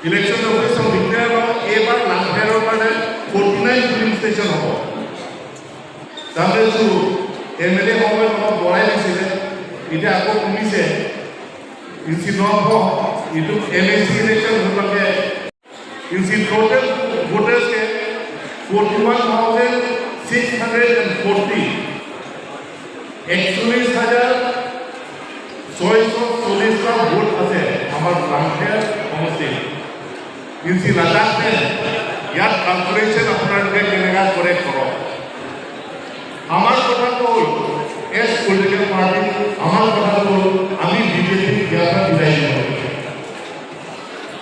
Election officer declare হল এবার লাংফেয়ারের মানে 49 pulling station হব তাহলে এমএলএ সময় অলপ বঢ়াই দিছিলে এতিয়া আকৌ কমিছে ইউসি নট ইটো এমএসি ইলেকশন হলকে ইউসি টোটাল ভোটার্স के 41,640 41,640 का वोट আছে আমার লাংফেয়ার সমষ্টি ইউসি লাদাখে ইয়াত ক্যালকুলেশন আপনারা কেনেকা করে করো আমার কথা হল এস পলিটিক্যাল পার্টি আমার কথা হল আমি বিজেপি ইয়াত বিদায় দিব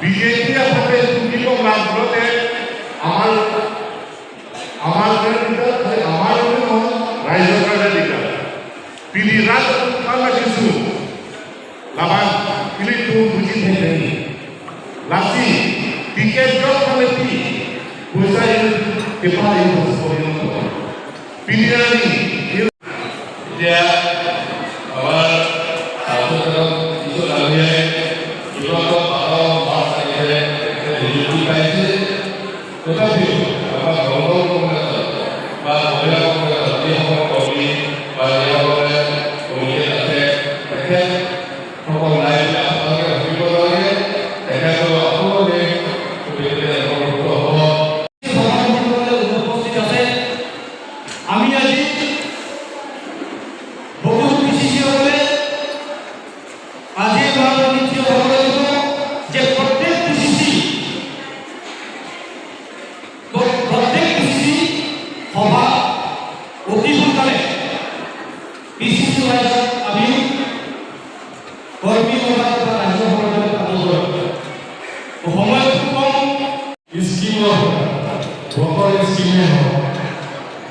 বিজেপি আপনাদের দুটি মামলাতে আমার ৰাইজৰ কাৰণে দিগদাৰ পিলি ৰাত খানা কিছু লাভান পিলি তো বুঝি থাকে লাসি টিকেট জব খালে কি পয়সা কে পাই বসবো পিলি রানি দিয়া আবার সাধারণ কিছু লাগে ইবত পাও মাস লাগে ডিউটি পাইছে তথাপি আবার গৌরব করে বা মহিলা করে অতি সময় কবি বা ইয়াবলে কমিয়ে আছে দেখে সকল লাইভ আপনাকে হবিব লাগে দেখে তো আপনাদের কবিতে অনুভূত হব উপস্থিত আছে আমি আজি বহু বিশেষজ্ঞ বলে আজি রাজনীতি হলো যে প্রত্যেক কৃষি সভা অতি সোনকালে পিছিয়ে আমি কর্মী রাজ্য সময় কম স্কিম ভোটৰ স্কিমে হওক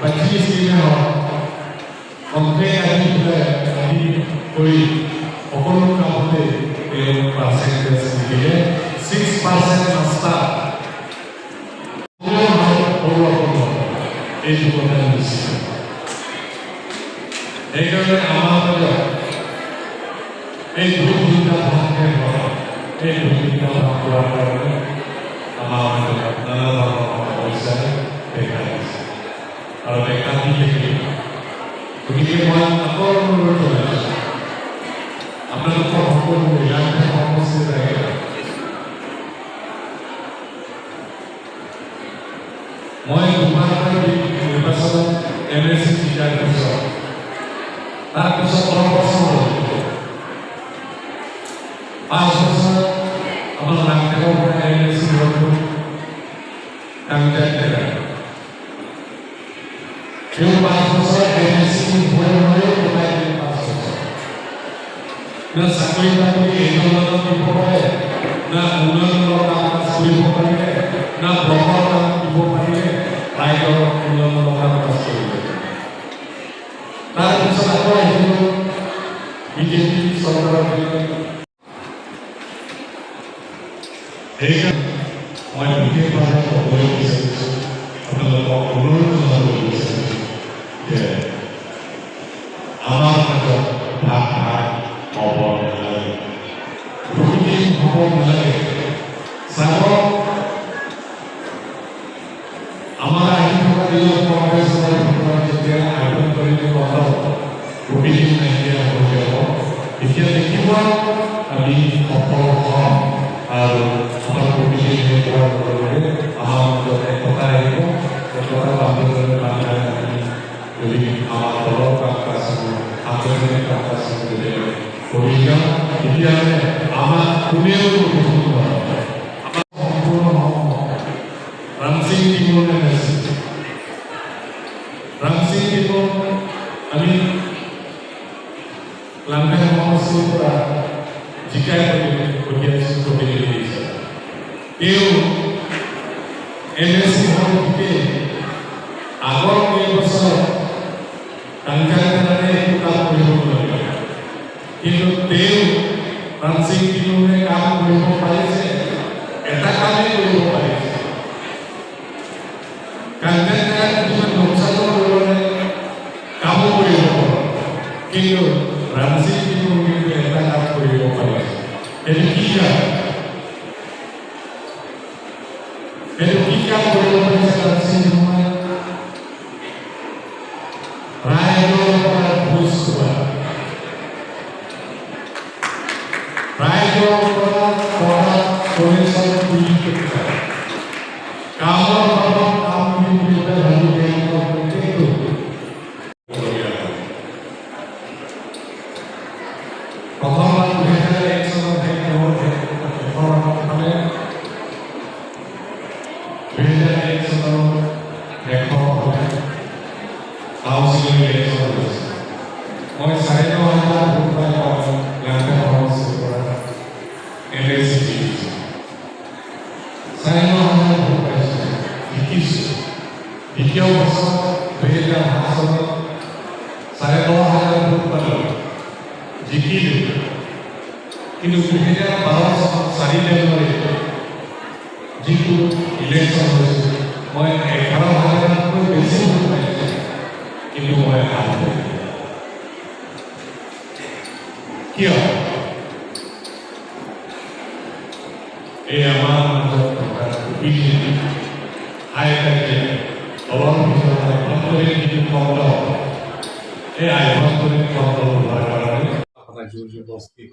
বাকী স্কিমে হওক কমপ্লেইন আদি কৰি সকলো কামতে তেওঁ পাৰ্চেণ্টেজ দিলে 6% ৰাস্তা এই কথা নিশ্চিত এইকাৰণে আমাৰ এই দুটা ভাগে এই দুটা ভাগ কৰাৰ কাৰণে আমাৰ নানা ধৰণৰ সমস্যা দেখা দিছে আৰু দেখা দি থাকিব গতিকে মই আকৌ অনুৰোধ জনাইছোঁ আপোনালোকৰ সকলো মহিলাৰ সমস্যা থাকে মই নিৰ্বাচন এমএলচি জিকাৰ পিছত তাৰপিছত অলপ বছৰ হ'ল 5 বছৰ আমাৰ লাংফেয়াৰৰ পৰা এমএলচি হ'ল কামজাত দেখা তেওঁ 5 বছৰ এমএলচি হৈ 5 বছৰ না চাকৰি বাকৰি এইজনত দিব পাৰে না উন্নয়নৰ কাম কৰিব পাৰিলে না ব্লকৰ কাম দিব পাৰিলে ৰাইজৰ উন্নয়নৰ কাম কৰিব তাৰপিছত আকৌ আহিব বিজেপি চৰকাৰৰ সেইকাৰণে মই বিশেষভাৱে ক'বলৈ বিচাৰিছোঁ আপোনালোকক অনুৰোধ জনাবলৈ বিচাৰিছোঁ যে আমাৰ মাজত ভাগ ভাগ হ'ব নালাগে দুৰ্নীতি হ'ব নালাগে চাওক আমাৰ আহি থকা দিনত কংগ্ৰেছৰ ভিতৰত যেতিয়া আয়োজন কৰিলে কথা প্ৰকৃতি নাইকিয়া হৈ যাব এতিয়া দেখিব আমি সফল হ'ম আৰু আমাৰ প্ৰকৃতি হোৱাৰ লগে আমাৰ মাজত একতা আহিব একতা বান্ধোনেৰে বান্ধি আমি যদি আমাৰ দলৰ কাম কাজবোৰ আন্তৰিক কাম কাজবোৰ যদি কৰি যাওঁ তেতিয়াহ'লে আমাক কোনেও ৰামসিং টিমনে আছে ৰামসিং টিম আমি লাংফেয়াৰ সমষ্টিৰ পৰা জিকাই পঠিয়াইছোঁ প্ৰতিনিধি হিচাপে তেওঁ এমএলচি হ'লকে আগৰ কেইবছৰ কাংকাৰে একো কাম কৰিব নোৱাৰিলে কিন্তু তেওঁ ৰামসিং টিমনে কাম কৰিব পাৰিছে এটা কামেই কৰিব পাৰিছে কাংকাৰে কিছুমান লোকচানৰ কাৰণে কাম কৰিব কিন্তু ৰামসিং টিমনে এটা কাম কৰিব পাৰিছে এইটো কি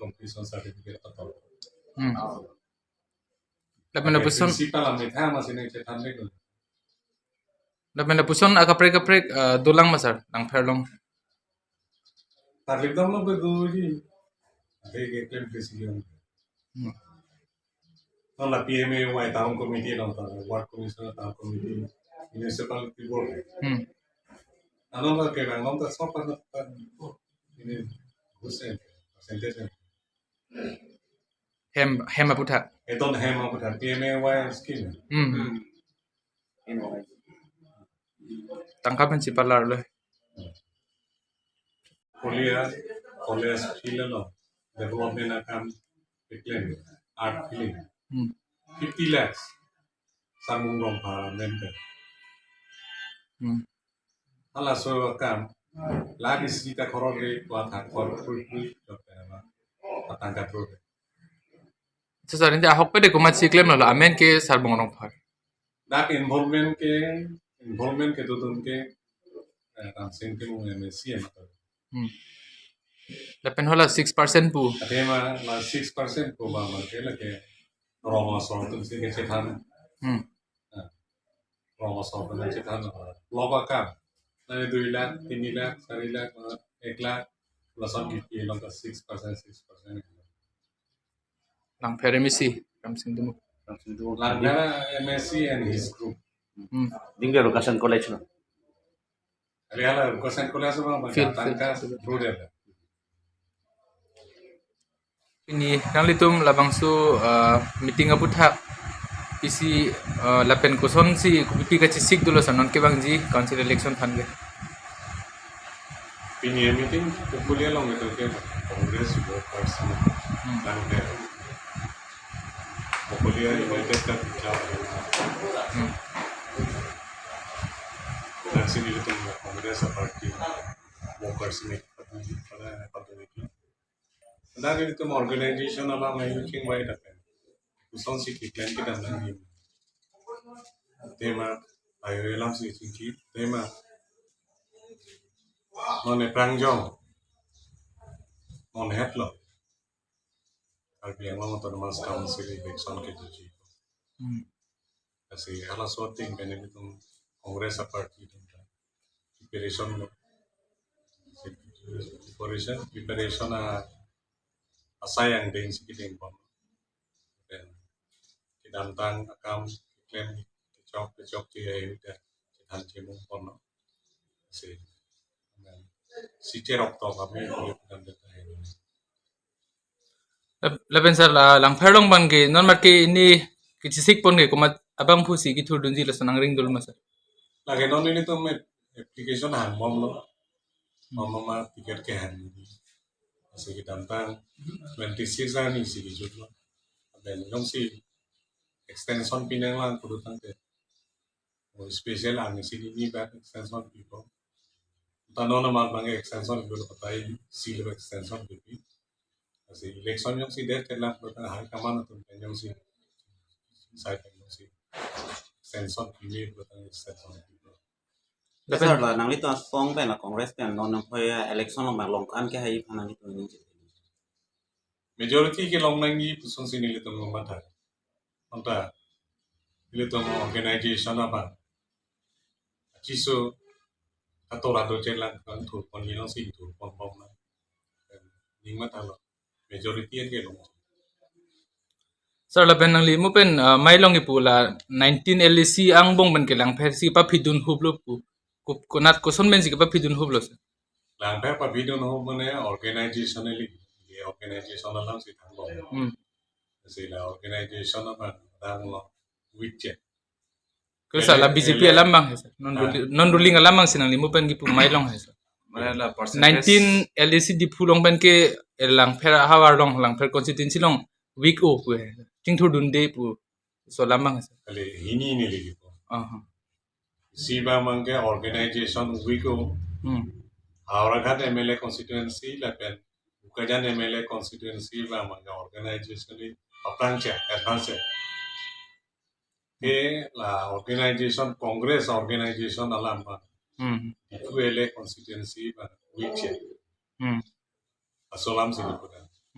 completion certificate atau Lapen na puson principal ang may tama sinay tanda ko lapen na puson akaprek dulang masar Langpher long tarlip dam lo beguji bege claim president no la PMA wa town committee no ta ward commissioner town committee municipality board ano ba kaya nang ta sopa na ini gusen percentage hem aputha eton hem ang putar PMA wa skill tangka principal lar le Kolia skill no development akan declare art film 50 lakhs sambung dong member ala so akan lagi sita korore wa thak kor pui patangkat ro so sar india hok pe de kumat siklem lo amen ke sar bongong phar dak involvement ke tutun ke tam sengke mo MSc lapen hola 6% pu Atema la 6% ko ba ma ke la ke roma so tun se ke chetan roma so tun chetan loba ka na 2 lakh 3 lakh 4 lakh 1 lakh plus on ke lo ka 6% Langpher misi kam sindum Langpher MSc and his group Dingga Rukasan College no. Alihala kosan college ba tangka rural ini kang litum labang su meeting aputha isi lapen kuson si kupi ka sik dulo sanon ke bangji council election thange ini meeting kuliah long itu ke Congress workers Langpher kuliah united ka Naksi itu Congress party workers pada itu Dari itu organization ala may looking wide open. Usang si plan kita nanti. Tema ayo elang si tinggi. Tema mana prangjong, mana het lo. Karbi yang lama tuh mas council election kita ji. Kasi ala sorting kan itu Congress party itu. Preparation asayang din si kiting pon then kidantang akam claim kecok ti ay kitan chemo pon si cerok to kami kitan detay lapen sar Langpher long ban ke non mat ke ini kisik pon ke kumat abang phusi ki thur dunji lo sanang ring dul masar lagi non ini tuh application hang mom lo mama tiket ke hang si kidantang 26 ani si jujur dan yang si extension pinang lang kudu tangke special ani si ini back extension people tanong na bang extension kudu patay seal extension pipi kasi election yung si date lang kudu hal kaman atun yung si site yung si sensor pilih bukan sensor pilih. Dasar lah nang itu song pen lah kongres pen non nang kaya election long bang long kan ke hai panang itu ini. Majority ke long nangi pusun sini lihat long mata, mata lihat long organization apa, ciso atau rado jalan kan tuh pon bilang sih tuh pon pon lah, ini mata lo majority yang ke long. Sir laban nang limu pen mai long ipu la 19 LC ang bong ban ke Langpher si pa phidun hublo pu kunat koson men si pa phidun hublo sir. Langpher pa video no mana organization ini, organization lah sih tanggung. Sila organization apa tang lo widget. Kalau salah BJP alamang hai sir. Non ruling alamang sinang limu pen gipu mai long hai sir. 19 LC di pulong pen ke Langpher hawar long Langpher constituency long week o pu hai. Ting thur dun de pu so lamang hai sir. Kali ini lagi po. Siba mangke organization wiko. Auragat MLA constituency lapen bukajan MLA constituency ba mangke organization ni apangcha advance. Ke la organization congress organization alam ba. Itu LA constituency ba wiche. Asolam sini po.